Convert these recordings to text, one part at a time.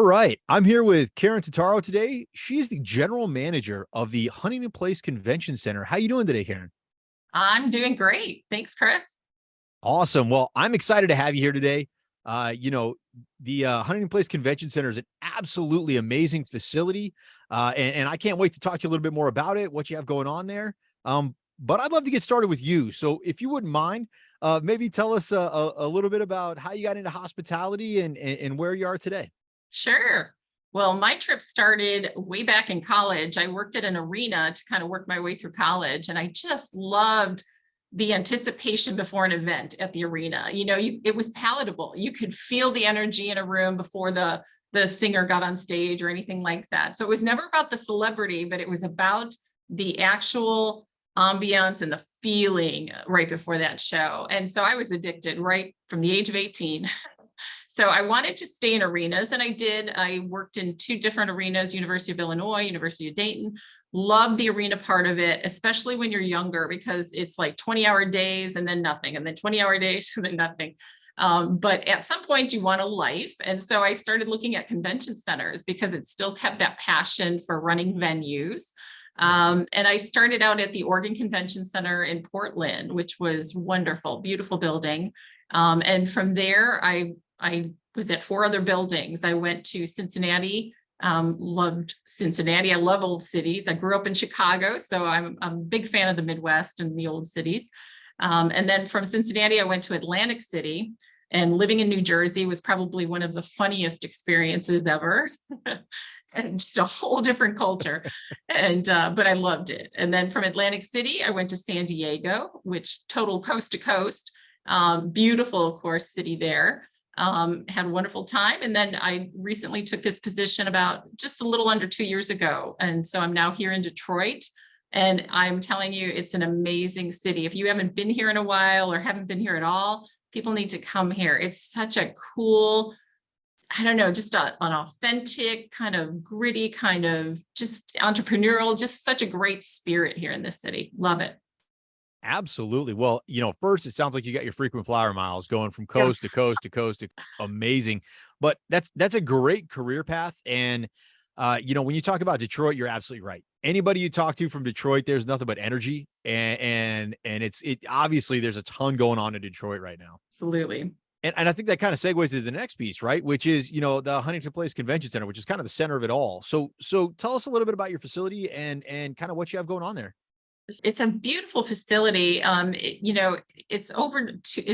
right. I'm here with Karen Totaro today. She is the general manager of the Huntington Place Convention Center. How you doing today, Karen? I'm doing great. Thanks, Chris. Awesome. Well, I'm excited to have you here today. The Huntington Place Convention Center is an absolutely amazing facility. And I can't wait to talk to you a little bit more about it, what you have going on there. But I'd love to get started with you. So if you wouldn't mind, maybe tell us a little bit about how you got into hospitality and where you are today. Sure. Well, my trip started way back in college. I worked at an arena to kind of work my way through college, and I just loved the anticipation before an event at the arena. It was palatable. You could feel the energy in a room before the singer got on stage or anything like that. So it was never about the celebrity, but it was about the actual ambiance and the feeling right before that show. And so I was addicted right from the age of 18. So I wanted to stay in arenas, and I did. I worked in two different arenas, University of Illinois, University of Dayton. Loved the arena part of it, especially when you're younger, because it's like 20-hour days and then nothing, and then 20-hour days and then nothing. But at some point you want a life. And so I started looking at convention centers because it still kept that passion for running venues. And I started out at the Oregon Convention Center in Portland, which was wonderful, beautiful building. And from there, I was at four other buildings. I went to Cincinnati, loved Cincinnati. I love old cities. I grew up in Chicago, so I'm a big fan of the Midwest and the old cities. And then from Cincinnati, I went to Atlantic City, and living in New Jersey was probably one of the funniest experiences ever. And just a whole different culture. But I loved it. And then from Atlantic City, I went to San Diego, which total coast to coast, beautiful, of course, city there. Had a wonderful time. And then I recently took this position about just a little under 2 years ago. And so I'm now here in Detroit. And I'm telling you, it's an amazing city. If you haven't been here in a while or haven't been here at all, people need to come here. It's such a cool, I don't know, just an authentic, kind of gritty, kind of just entrepreneurial, just such a great spirit here in this city. Love it. Absolutely. Well, first, it sounds like you got your frequent flyer miles going from Yeah. coast to coast to coast to amazing. But that's a great career path. And when you talk about Detroit, you're absolutely right. Anybody you talk to from Detroit, there's nothing but energy. And it obviously there's a ton going on in Detroit right now. Absolutely. And I think that kind of segues to the next piece, right? Which is, the Huntington Place Convention Center, which is kind of the center of it all. So tell us a little bit about your facility and kind of what you have going on there. It's a beautiful facility. It's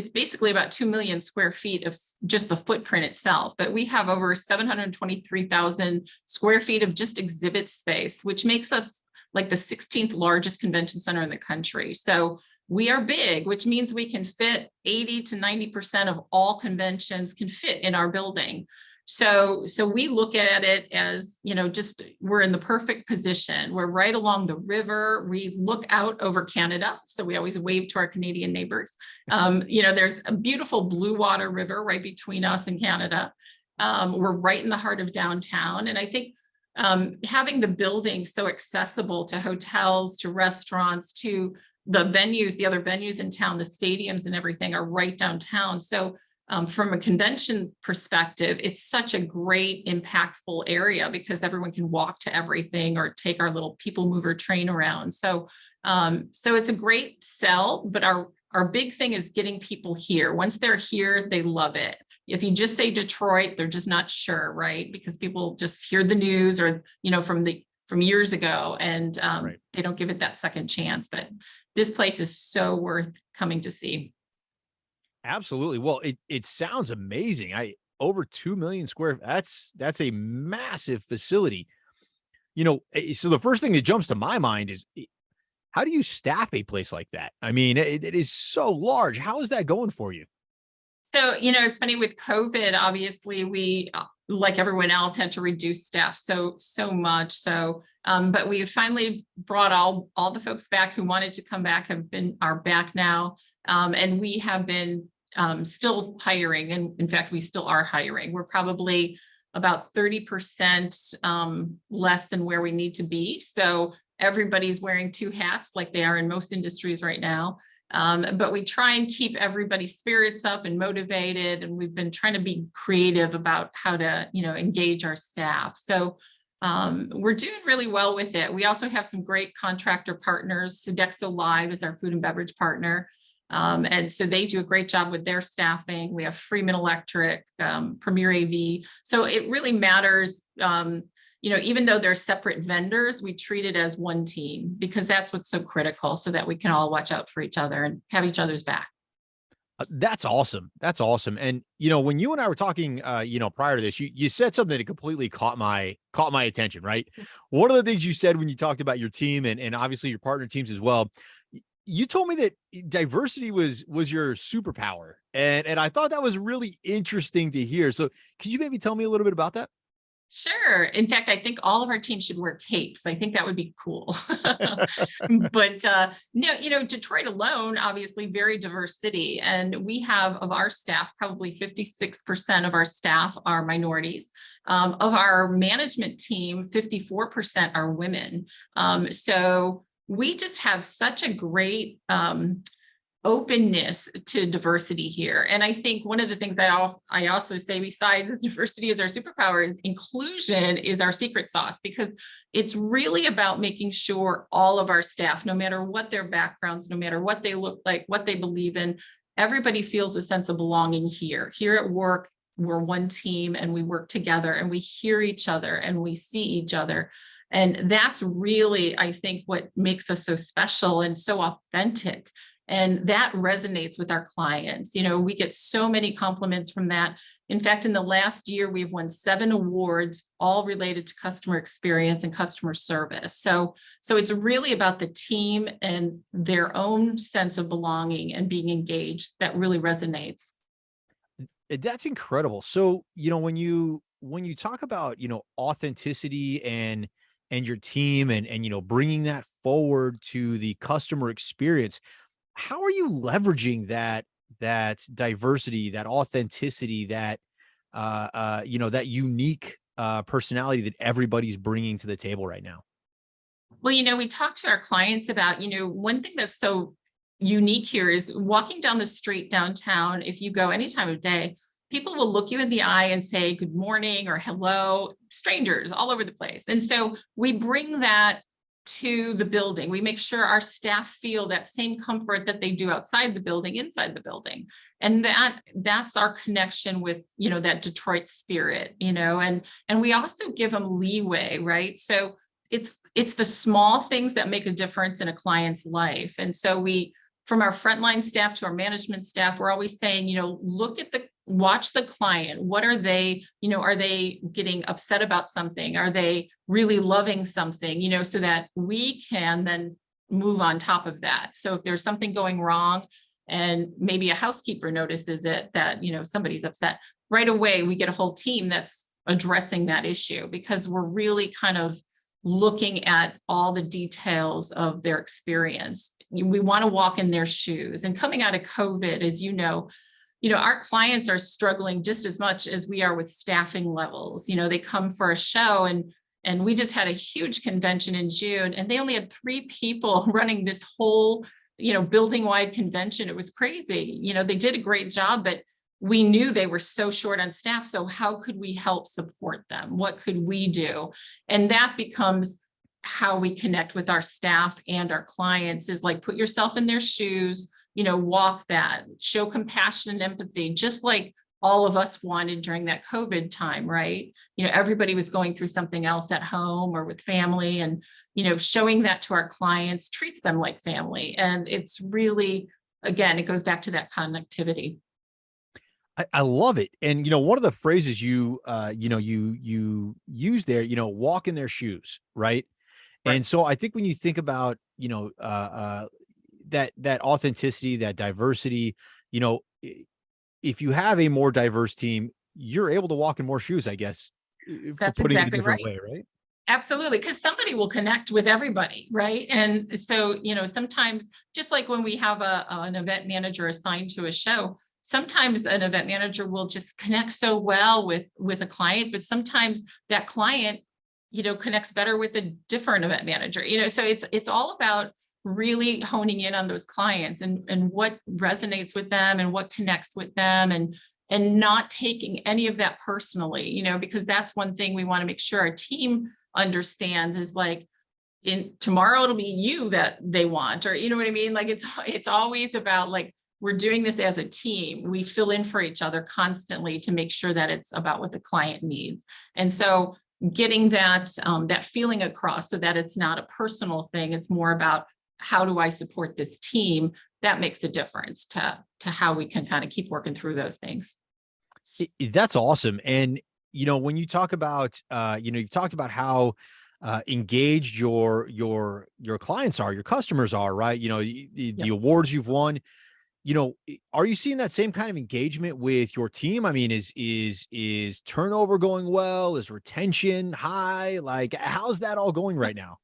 basically about 2 million square feet of just the footprint itself, but we have over 723,000 square feet of just exhibit space, which makes us like the 16th largest convention center in the country. So we are big, which means we can fit 80 to 90% of all conventions can fit in our building. So we look at it as, just we're in the perfect position. We're right along the river. We look out over Canada. So we always wave to our Canadian neighbors. There's a beautiful blue water river right between us and Canada. We're right in the heart of downtown. And I think having the building so accessible to hotels, to restaurants, to the venues, the other venues in town, the stadiums and everything are right downtown. So from a convention perspective, it's such a great, impactful area because everyone can walk to everything or take our little people mover train around. So it's a great sell, but our big thing is getting people here. Once they're here, they love it. If you just say Detroit, they're just not sure, right? Because people just hear the news or, from years ago, and Right. they don't give it that second chance. But this place is so worth coming to see. Absolutely. Well, it sounds amazing. Over 2 million square. That's a massive facility. So the first thing that jumps to my mind is how do you staff a place like that? I mean, it is so large. How is that going for you? So, it's funny with COVID, obviously we, like everyone else, had to reduce staff so much. So, but we finally brought all the folks back who wanted to come back are back now. And we have been still hiring. And in fact, we still are hiring. We're probably about 30% less than where we need to be. So everybody's wearing two hats like they are in most industries right now. But we try and keep everybody's spirits up and motivated. And we've been trying to be creative about how to, engage our staff. So we're doing really well with it. We also have some great contractor partners. Sodexo Live is our food and beverage partner. And so they do a great job with their staffing. We have Freeman Electric, Premier AV. So it really matters. Even though they're separate vendors, we treat it as one team because that's what's so critical so that we can all watch out for each other and have each other's back. That's awesome. That's awesome. And, when you and I were talking, prior to this, you said something that completely caught my attention, right? One of the things you said when you talked about your team and obviously your partner teams as well, you told me that diversity was your superpower. And I thought that was really interesting to hear. So could you maybe tell me a little bit about that? Sure. In fact, I think all of our teams should wear capes. I think that would be cool. But no, Detroit alone, obviously very diverse city. And we have of our staff, probably 56% of our staff are minorities. Of our management team, 54% are women. So we just have such a great openness to diversity here. And I think one of the things I also say, besides the diversity is our superpower, inclusion is our secret sauce, because it's really about making sure all of our staff, no matter what their backgrounds, no matter what they look like, what they believe in, everybody feels a sense of belonging here. Here at work, we're one team and we work together and we hear each other and we see each other. And that's really, I think, what makes us so special and so authentic. And that resonates with our clients. We get so many compliments from that. In fact, in the last year, we've won 7 awards, all related to customer experience and customer service. So it's really about the team and their own sense of belonging and being engaged that really resonates. That's incredible. So, when you talk about, authenticity and your team and bringing that forward to the customer experience, how are you leveraging that diversity, that authenticity, that that unique personality that everybody's bringing to the table right now? Well, we talk to our clients about, one thing that's so unique here is walking down the street downtown. If you go any time of day, people will look you in the eye and say good morning or hello, strangers all over the place. And so we bring that to the building. We make sure our staff feel that same comfort that they do outside the building, inside the building. And that's our connection with, that Detroit spirit, and we also give them leeway, right? So it's the small things that make a difference in a client's life. And so from our frontline staff to our management staff, we're always saying, watch the client. What are they, are they getting upset about something? Are they really loving something, so that we can then move on top of that. So if there's something going wrong and maybe a housekeeper notices it, that, somebody's upset, right away, we get a whole team that's addressing that issue, because we're really kind of looking at all the details of their experience. We want to walk in their shoes. And coming out of COVID, as our clients are struggling just as much as we are with staffing levels. They come for a show and we just had a huge convention in June and they only had 3 people running this whole, building-wide convention. It was crazy. They did a great job, but we knew they were so short on staff. So how could we help support them? What could we do? And that becomes how we connect with our staff and our clients, is like, put yourself in their shoes, walk that, show compassion and empathy, just like all of us wanted during that COVID time, right? Everybody was going through something else at home or with family, and, showing that to our clients treats them like family. And it's really, again, it goes back to that connectivity. I love it. And, one of the phrases you use there, walk in their shoes, right? Right. And so I think when you think about, that authenticity, that diversity, if you have a more diverse team, you're able to walk in more shoes, I guess, for That's putting it a exactly different right. way, right? Absolutely, because somebody will connect with everybody, right? And so, sometimes, just like when we have an event manager assigned to a show, sometimes an event manager will just connect so well with a client, but sometimes that client, connects better with a different event manager. So it's all about really honing in on those clients and what resonates with them and what connects with them, and not taking any of that personally, because that's one thing we want to make sure our team understands is like, in tomorrow it'll be you that they want, or you know what I mean? Like it's always about like, we're doing this as a team. We fill in for each other constantly to make sure that it's about what the client needs. And so getting that that feeling across so that it's not a personal thing, it's more about how do I support this team, that makes a difference to how we can kind of keep working through those things. That's awesome. And, when you talk about, you've talked about how engaged your clients are, your customers are, right? The awards you've won, are you seeing that same kind of engagement with your team? I mean, is turnover going well? Is retention high? Like, how's that all going right now?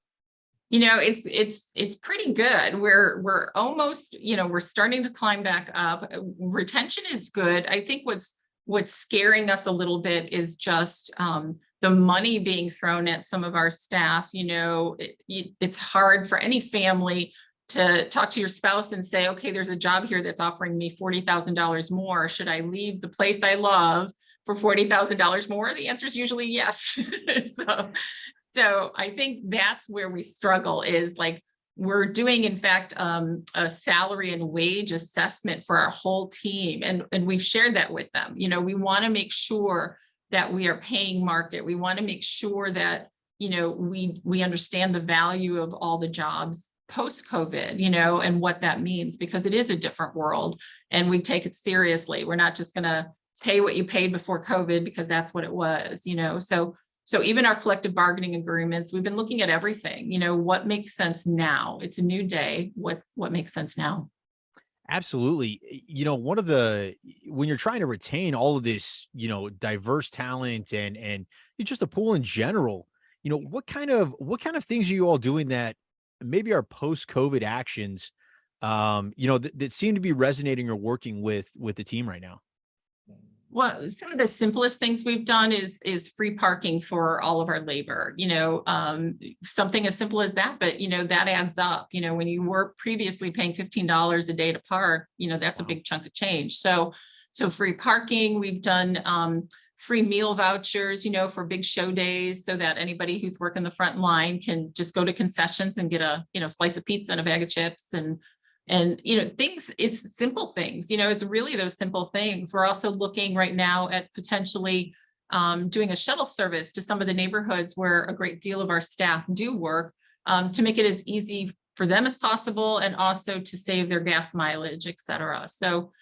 It's pretty good. We're almost, we're starting to climb back up. Retention is good. I think what's scaring us a little bit is just the money being thrown at some of our staff. It's hard for any family to talk to your spouse and say, okay, there's a job here that's offering me $40,000 more. Should I leave the place I love for $40,000 more? The answer is usually yes. So I think that's where we struggle, is like, we're doing, in fact, a salary and wage assessment for our whole team. And we've shared that with them. We want to make sure that we are paying market. We want to make sure that, we understand the value of all the jobs post-COVID, and what that means, because it is a different world and we take it seriously. We're not just going to pay what you paid before COVID because that's what it was, So even our collective bargaining agreements, we've been looking at everything, what makes sense now? It's a new day. What makes sense now? Absolutely. When you're trying to retain all of this, diverse talent and just a pool in general, what kind of things are you all doing that maybe are post-COVID actions, that seem to be resonating or working with the team right now? Well, some of the simplest things we've done is free parking for all of our labor, something as simple as that, but that adds up. When you were previously paying $15 a day to park, that's a big chunk of change. So free parking, we've done free meal vouchers, for big show days, so that anybody who's working the front line can just go to concessions and get a slice of pizza and a bag of chips and things. It's simple things, it's really those simple things. We're also looking right now at potentially doing a shuttle service to some of the neighborhoods where a great deal of our staff do work, to make it as easy for them as possible, and also to save their gas mileage, et cetera. So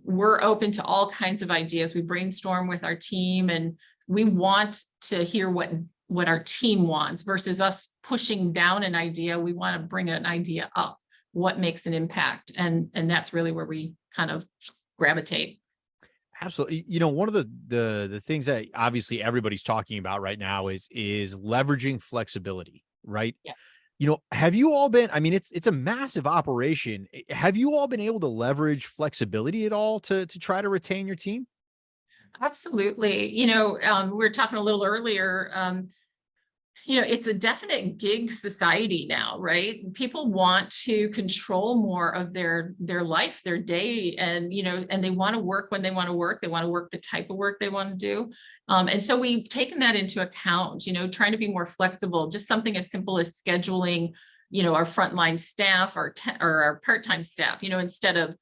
we're open to all kinds of ideas. We brainstorm with our team, and we want to hear what our team wants versus us pushing down an idea. We want to bring an idea up, what makes an impact, and that's really where we kind of gravitate. Absolutely. One of the things that obviously everybody's talking about right now is leveraging flexibility, right? Yes. Have you all been, I mean, it's a massive operation. Have you all been able to leverage flexibility at all to try to retain your team? Absolutely. We were talking a little earlier, it's a definite gig society now, right? People want to control more of their life, their day, and they want to work when they want to work. They want to work the type of work they want to do. And so we've taken that into account, trying to be more flexible, just something as simple as scheduling, our frontline staff, or our part-time staff, instead of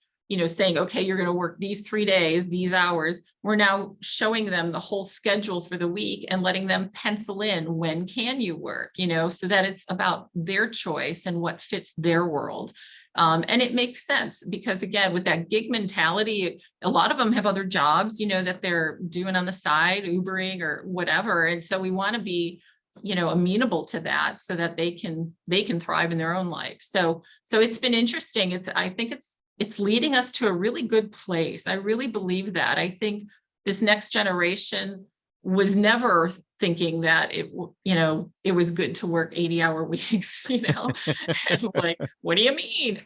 saying, okay, you're going to work these 3 days, these hours. We're now showing them the whole schedule for the week and letting them pencil in when can you work, so that it's about their choice and what fits their world. And it makes sense because, again, with that gig mentality, a lot of them have other jobs, that they're doing on the side, Ubering or whatever. And so we want to be amenable to that so that they can thrive in their own life. So it's been interesting. I think it's leading us to a really good place. I really believe that. I think this next generation was never thinking that it was good to work 80-hour weeks, It was like, what do you mean?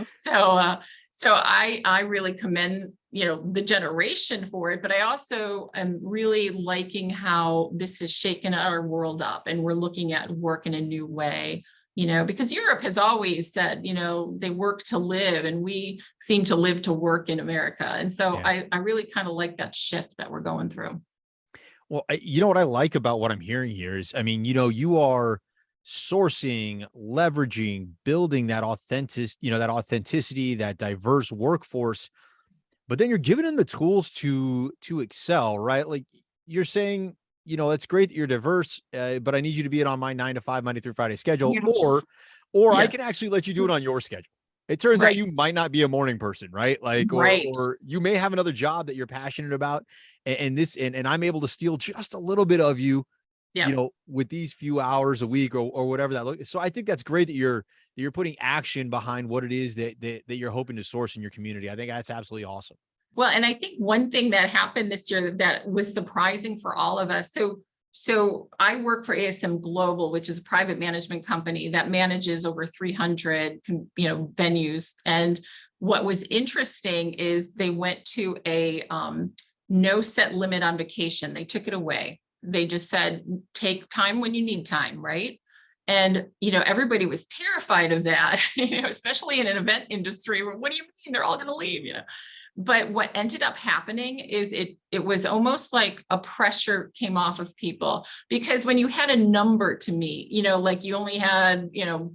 So I really commend, the generation for it, but I also am really liking how this has shaken our world up, and we're looking at work in a new way. because Europe has always said, they work to live, and we seem to live to work in America. And so Yeah. I really kind of like that shift that we're going through. Well, you know what I like about what I'm hearing here is, I mean, you are sourcing, leveraging, building that authenticity, that diverse workforce, but then you're giving them the tools to excel, right? Like you're saying, it's great that you're diverse, but I need you to be it on my 9 to 5, Monday through Friday schedule, Yes. or I Yeah. can actually let you do it on your schedule. It turns out Right. you might not be a morning person, right? Like, Right. or you may have another job that you're passionate about, and I'm able to steal just a little bit of you, Yeah. with these few hours a week or whatever that looks. So I think that's great that you're putting action behind what it is that you're hoping to source in your community. I think that's absolutely awesome. Well, and I think one thing that happened this year that was surprising for all of us. So I work for ASM Global, which is a private management company that manages over 300, venues. And what was interesting is they went to a no set limit on vacation. They took it away. They just said, take time when you need time, right? And, everybody was terrified of that, especially in an event industry. What do you mean they're all going to leave, But what ended up happening is it was almost like a pressure came off of people, because when you had a number to meet, like you only had,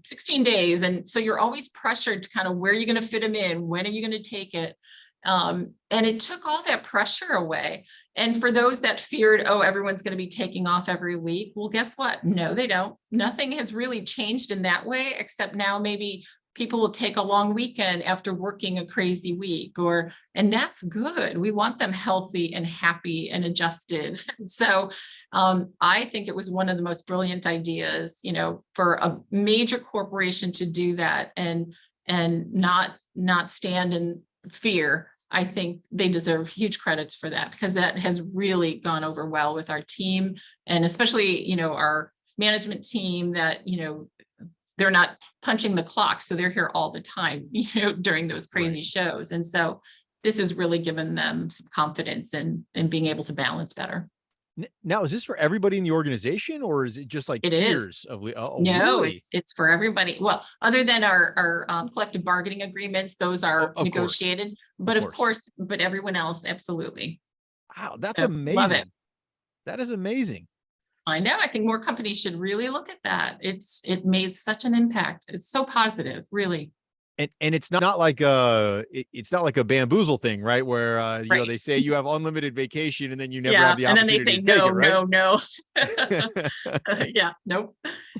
16 days. And so you're always pressured to kind of, where are you going to fit them in? When are you going to take it? And it took all that pressure away. And for those that feared, oh, everyone's going to be taking off every week. Well, guess what? No, they don't. Nothing has really changed in that way, except now maybe people will take a long weekend after working a crazy week, and that's good. We want them healthy and happy and adjusted. So I think it was one of the most brilliant ideas, for a major corporation to do that and not stand in fear. I think they deserve huge credits for that, because that has really gone over well with our team, and especially, our management team that, they're not punching the clock. So they're here all the time, during those crazy Right. shows. And so this has really given them some confidence in being able to balance better. Now, is this for everybody in the organization, or is it just like It is. tiers of oh, No, really? it's for everybody. Well, other than our collective bargaining agreements, those Oh, are of course. negotiated. Of But of course. course, but everyone else, absolutely. Wow, that's Love it. amazing. That is amazing. I know. I think more companies should really look at that. It made such an impact. It's so positive, really. And it's not like it's not like a bamboozle thing, right? Where Right. they say you have unlimited vacation and then you never have Yeah. the And then they opportunity say, to take it, no, right? no, no. Yeah. Nope.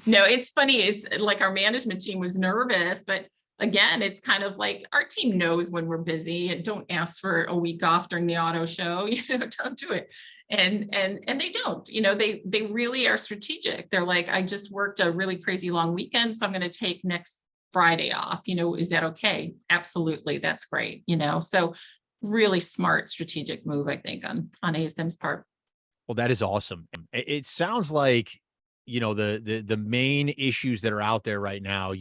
No, it's funny. It's like our management team was nervous, but again, it's kind of like our team knows when we're busy, and don't ask for a week off during the auto show, don't do it. And they don't, they really are strategic. They're like, I just worked a really crazy long weekend, so I'm going to take next Friday off. Is that okay? Absolutely. That's great. So really smart strategic move, I think, on ASM's part. Well, that is awesome. It sounds like, the main issues that are out there right now,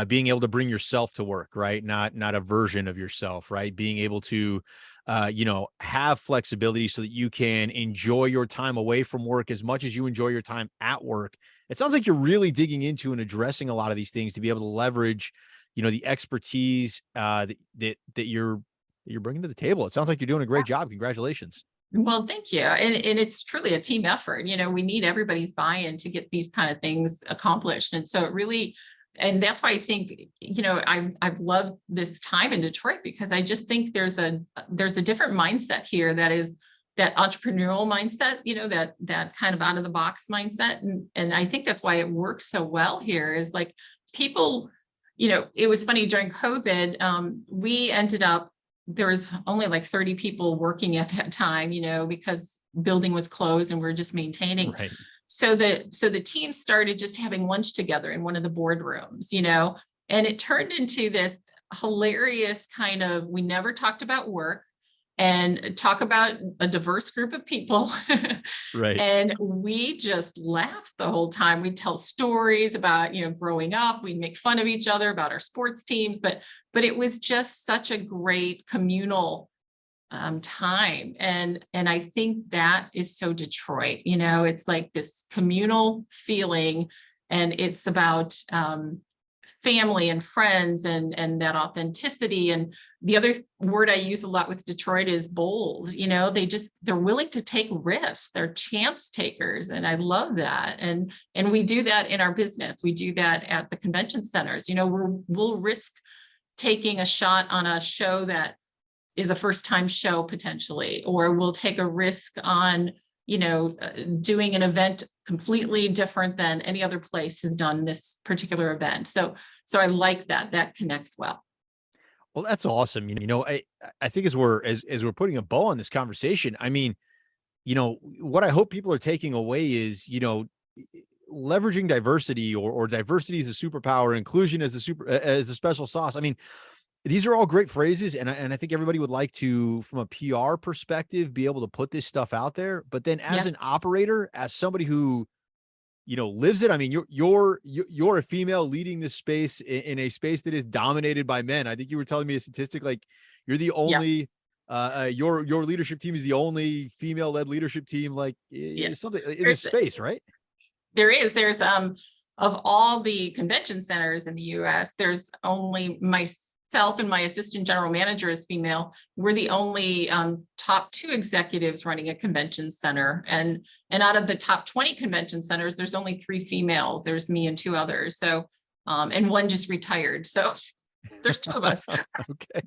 being able to bring yourself to work, right? Not a version of yourself, right? Being able to, have flexibility so that you can enjoy your time away from work as much as you enjoy your time at work. It sounds like you're really digging into and addressing a lot of these things to be able to leverage, the expertise that you're bringing to the table. It sounds like you're doing a great job. Congratulations. Well, thank you. And it's truly a team effort. We need everybody's buy-in to get these kind of things accomplished. And so it really, and that's why I think, I've loved this time in Detroit, because I just think there's a different mindset here that is that entrepreneurial mindset, that kind of out of the box mindset. And I think that's why it works so well here, is like people, it was funny during COVID, we ended up, there was only like 30 people working at that time, because building was closed and we're just maintaining. Right. So the team started just having lunch together in one of the boardrooms, and it turned into this hilarious kind of, we never talked about work and talk about a diverse group of people. Right. And we just laughed the whole time. We'd tell stories about, growing up. We'd make fun of each other about our sports teams, but it was just such a great communal time. And I think that is so Detroit, it's like this communal feeling. And it's about family and friends and that authenticity. And the other word I use a lot with Detroit is bold. They're willing to take risks. They're chance takers. And I love that. And we do that in our business. We do that at the convention centers. We'll risk taking a shot on a show that is a first time show potentially, or we'll take a risk on doing an event completely different than any other place has done this particular event. So I like that connects well. Well, that's awesome. I think as we're putting a bow on this conversation, I mean, what I hope people are taking away is, leveraging diversity or diversity as a superpower, inclusion as the special sauce. I mean, these are all great phrases, and I think everybody would like to, from a PR perspective, be able to put this stuff out there. But then, as an operator, as somebody who lives it. I mean, you're a female leading this space in a space that is dominated by men. I think you were telling me a statistic, like you're the only your leadership team is the only female-led leadership team, like something in this space, right? There's of all the convention centers in the US, there's only myself and my assistant general manager is female. We're the only top 2 executives running a convention center. And out of the top 20 convention centers, there's only 3 females. There's me and 2 others. So, and one just retired. So there's 2 of us. Okay.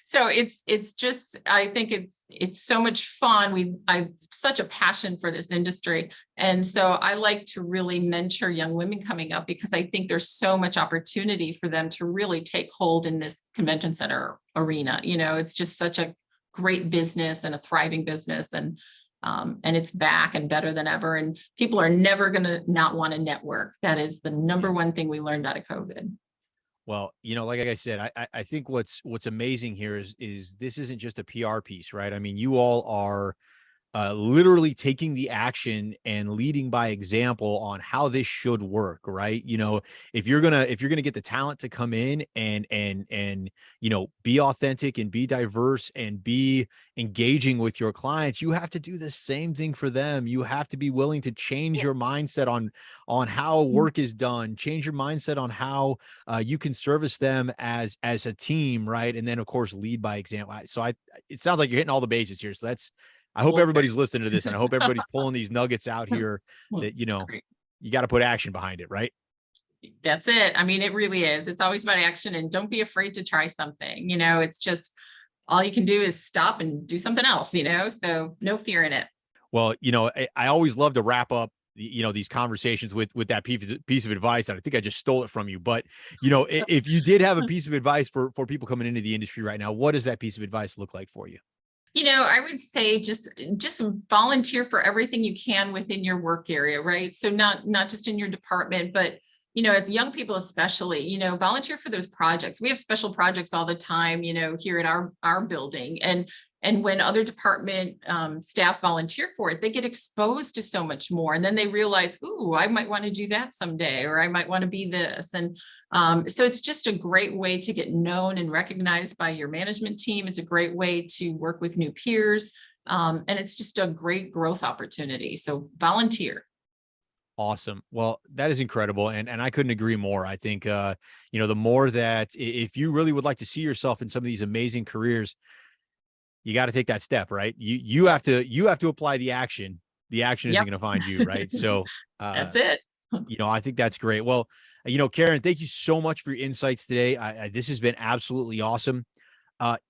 So it's just, I think it's so much fun. I've such a passion for this industry. And so I like to really mentor young women coming up, because I think there's so much opportunity for them to really take hold in this convention center arena. It's just such a great business and a thriving business, and it's back and better than ever. And people are never going to not want to network. That is the number one thing we learned out of COVID. Well, like I said, I think what's amazing here is this isn't just a PR piece, right? I mean, you all are literally taking the action and leading by example on how this should work, right? If you're gonna get the talent to come in and be authentic and be diverse and be engaging with your clients, you have to do the same thing for them. You have to be willing to change your mindset on how work is done, change your mindset on how you can service them as a team, right? And then of course lead by example. So it sounds like you're hitting all the bases here. So I hope everybody's listening to this, and I hope everybody's pulling these nuggets out here that, you got to put action behind it, right? That's it. I mean, it really is. It's always about action, and don't be afraid to try something. It's just, all you can do is stop and do something else, so no fear in it. Well, I always love to wrap up, these conversations with that piece of advice. And I think I just stole it from you, but if you did have a piece of advice for people coming into the industry right now, what does that piece of advice look like for you? I would say just volunteer for everything you can within your work area, right? So not just in your department, but, as young people, especially, volunteer for those projects. We have special projects all the time, here at our building. And when other department staff volunteer for it, they get exposed to so much more. And then they realize, ooh, I might want to do that someday, or I might want to be this. And so it's just a great way to get known and recognized by your management team. It's a great way to work with new peers. And it's just a great growth opportunity. So volunteer. Awesome. Well, that is incredible. And I couldn't agree more. I think, the more that if you really would like to see yourself in some of these amazing careers, you got to take that step, right? You have to apply the action. The action isn't going to find you, right? So that's it. I think that's great. Well, Karen, thank you so much for your insights today. This has been absolutely awesome.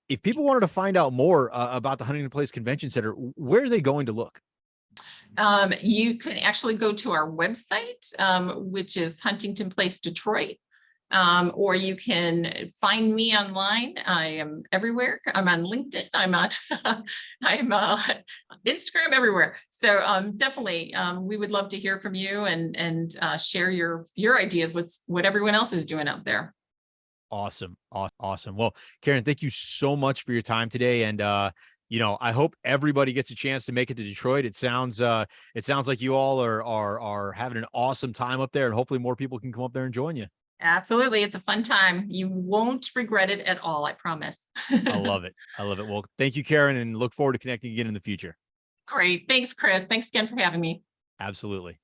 If people wanted to find out more about the Huntington Place Convention Center, where are they going to look? You can actually go to our website, which is Huntington Place Detroit. Or you can find me online. I am everywhere. I'm on LinkedIn. I'm on Instagram, everywhere. So definitely, we would love to hear from you and share your ideas. What everyone else is doing out there. Awesome. Awesome. Well, Karen, thank you so much for your time today. And I hope everybody gets a chance to make it to Detroit. It sounds like you all are having an awesome time up there, and hopefully more people can come up there and join you. Absolutely. It's a fun time. You won't regret it at all. I promise. I love it. Well, thank you, Karen, and look forward to connecting again in the future. Great. Thanks, Chris. Thanks again for having me. Absolutely.